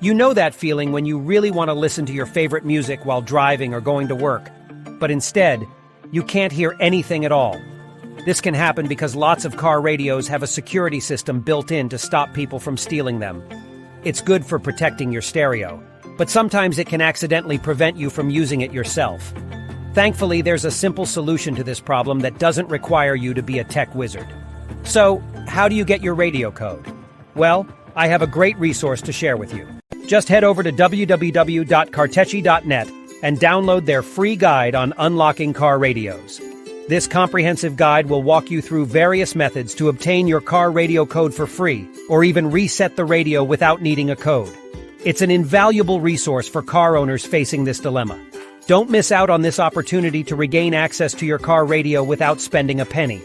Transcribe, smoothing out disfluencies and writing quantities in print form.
You know that feeling when you really want to listen to your favorite music while driving or going to work, but instead, you can't hear anything at all. This can happen because lots of car radios have a security system built in to stop people from stealing them. It's good for protecting your stereo, but sometimes it can accidentally prevent you from using it yourself. Thankfully, there's a simple solution to this problem that doesn't require you to be a tech wizard. So, how do you get your radio code? Well, I have a great resource to share with you. Just head over to www.kartechi.net and download their free guide on unlocking car radios. This comprehensive guide will walk you through various methods to obtain your car radio code for free, or even reset the radio without needing a code. It's an invaluable resource for car owners facing this dilemma. Don't miss out on this opportunity to regain access to your car radio without spending a penny.